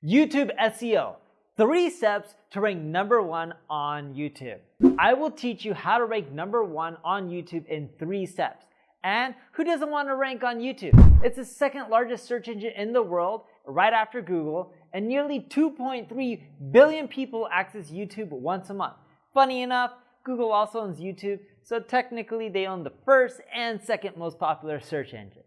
YouTube SEO, 3 steps to rank #1 on YouTube. I will teach you how to rank #1 on YouTube in 3 steps. And who doesn't want to rank on YouTube? It's the second largest search engine in the world, right after Google, and nearly 2.3 billion people access YouTube once a month. Funny enough, Google also owns YouTube, so technically they own the first and second most popular search engine.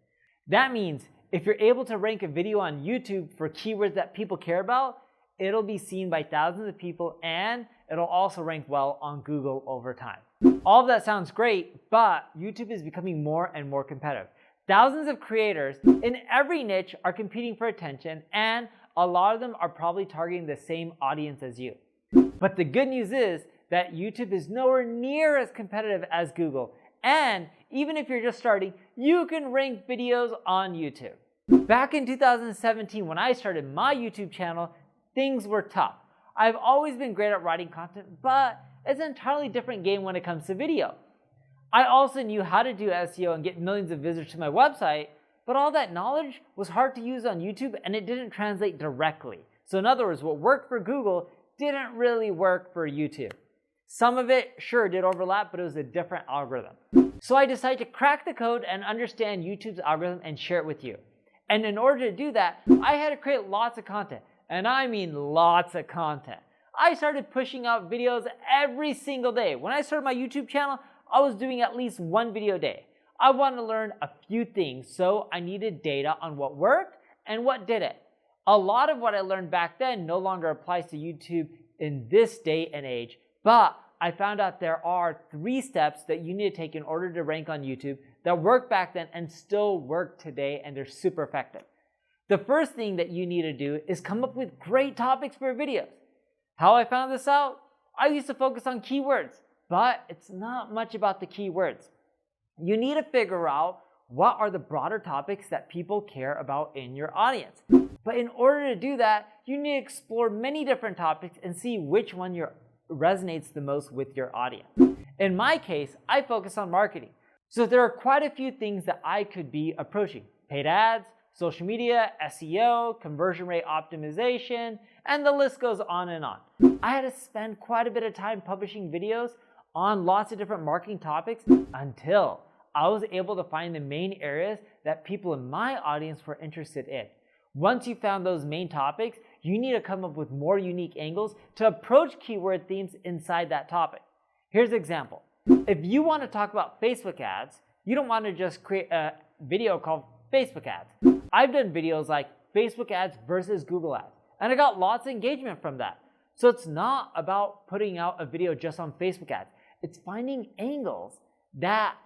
That means if you're able to rank a video on YouTube for keywords that people care about, it'll be seen by thousands of people and it'll also rank well on Google over time. All of that sounds great, but YouTube is becoming more and more competitive. Thousands of creators in every niche are competing for attention, and a lot of them are probably targeting the same audience as you. But the good news is that YouTube is nowhere near as competitive as Google. And even if you're just starting, you can rank videos on YouTube. Back in 2017, when I started my YouTube channel, things were tough. I've always been great at writing content, but it's an entirely different game when it comes to video. I also knew how to do SEO and get millions of visitors to my website, but all that knowledge was hard to use on YouTube and it didn't translate directly. So in other words, what worked for Google didn't really work for YouTube. Some of it sure did overlap, but it was a different algorithm. So I decided to crack the code and understand YouTube's algorithm and share it with you. And in order to do that, I had to create lots of content. And I mean lots of content. I started pushing out videos every single day. When I started my YouTube channel, I was doing at least 1 video a day. I wanted to learn a few things, so I needed data on what worked and what didn't. A lot of what I learned back then no longer applies to YouTube in this day and age, but I found out there are 3 steps that you need to take in order to rank on YouTube that worked back then and still work today, and they're super effective. The first thing that you need to do is come up with great topics for your videos. How I found this out? I used to focus on keywords, but it's not much about the keywords. You need to figure out what are the broader topics that people care about in your audience. But in order to do that, you need to explore many different topics and see which one resonates the most with your audience. In my case, I focus on marketing. So there are quite a few things that I could be approaching: paid ads, social media, SEO, conversion rate optimization, and the list goes on and on. I had to spend quite a bit of time publishing videos on lots of different marketing topics until I was able to find the main areas that people in my audience were interested in. Once you found those main topics, you need to come up with more unique angles to approach keyword themes inside that topic. Here's an example. If you want to talk about Facebook ads, you don't want to just create a video called Facebook ads. I've done videos like Facebook ads versus Google ads, and I got lots of engagement from that. So it's not about putting out a video just on Facebook ads. It's finding angles that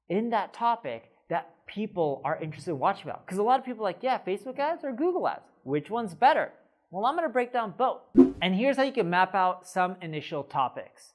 in that topic that people are interested in watching about. Because a lot of people are like, yeah, Facebook ads or Google ads? Which one's better? Well, I'm going to break down both. And here's how you can map out some initial topics.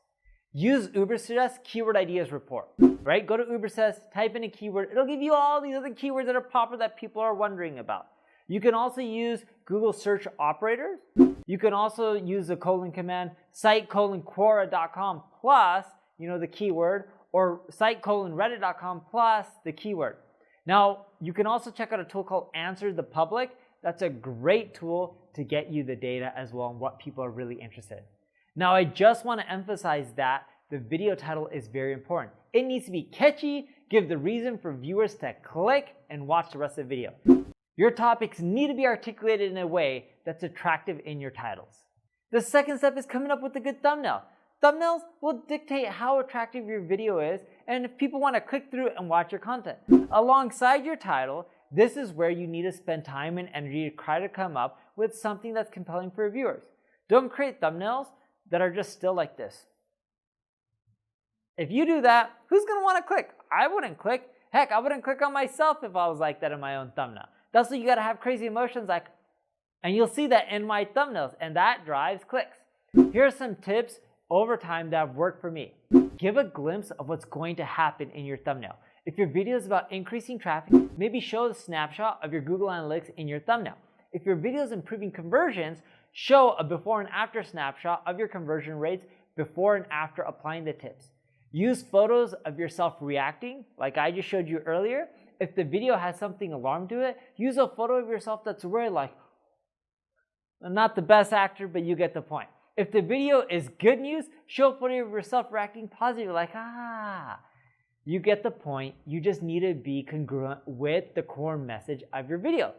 Use Ubersuggest Keyword Ideas Report, right? Go to Ubersuggest, type in a keyword. It'll give you all these other keywords that are popular that people are wondering about. You can also use Google search operators. You can also use the colon command, site:/quora.com plus, the keyword, or site:/reddit.com plus the keyword. Now, you can also check out a tool called Answer the Public. That's a great tool to get you the data as well and what people are really interested in. Now, I just want to emphasize that the video title is very important. It needs to be catchy, give the reason for viewers to click and watch the rest of the video. Your topics need to be articulated in a way that's attractive in your titles. The second step is coming up with a good thumbnail. Thumbnails will dictate how attractive your video is and if people want to click through and watch your content. Alongside your title, this is where you need to spend time and energy to try to come up with something that's compelling for your viewers. Don't create thumbnails that are just still like this. If you do that, who's going to want to click? I wouldn't click. Heck, I wouldn't click on myself if I was like that in my own thumbnail. That's why you got to have crazy emotions and you'll see that in my thumbnails, and that drives clicks. Here are some tips over time that have worked for me. Give a glimpse of what's going to happen in your thumbnail. If your video is about increasing traffic, maybe show a snapshot of your Google Analytics in your thumbnail. If your video is improving conversions, show a before and after snapshot of your conversion rates before and after applying the tips. Use photos of yourself reacting, like I just showed you earlier. If the video has something alarm to it, use a photo of yourself that's really like, I'm not the best actor, but you get the point. If the video is good news, show a footage of yourself reacting positive, like, you get the point. You just need to be congruent with the core message of your video.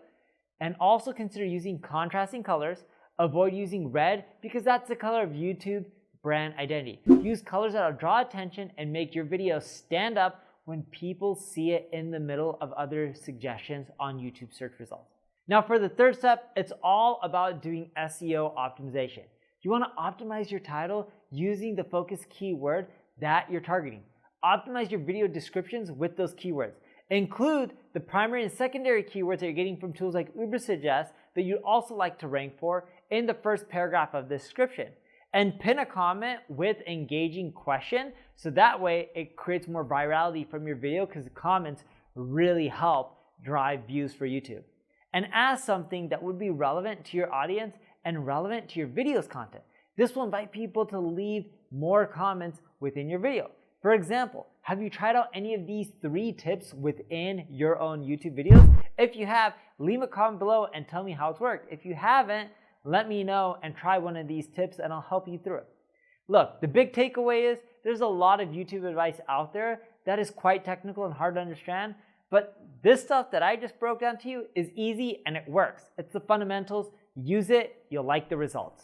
And also consider using contrasting colors. Avoid using red because that's the color of YouTube brand identity. Use colors that will draw attention and make your video stand up when people see it in the middle of other suggestions on YouTube search results. Now for the third step, it's all about doing SEO optimization. You want to optimize your title using the focus keyword that you're targeting. Optimize your video descriptions with those keywords. Include the primary and secondary keywords that you're getting from tools like Ubersuggest that you'd also like to rank for in the first paragraph of the description. And pin a comment with engaging question so that way it creates more virality from your video because the comments really help drive views for YouTube. And add something that would be relevant to your audience and relevant to your video's content. This will invite people to leave more comments within your video. For example, have you tried out any of these 3 tips within your own YouTube videos? If you have, leave a comment below and tell me how it's worked. If you haven't, let me know and try one of these tips and I'll help you through it. Look, the big takeaway is there's a lot of YouTube advice out there that is quite technical and hard to understand, but this stuff that I just broke down to you is easy and it works. It's the fundamentals. Use it, you'll like the results.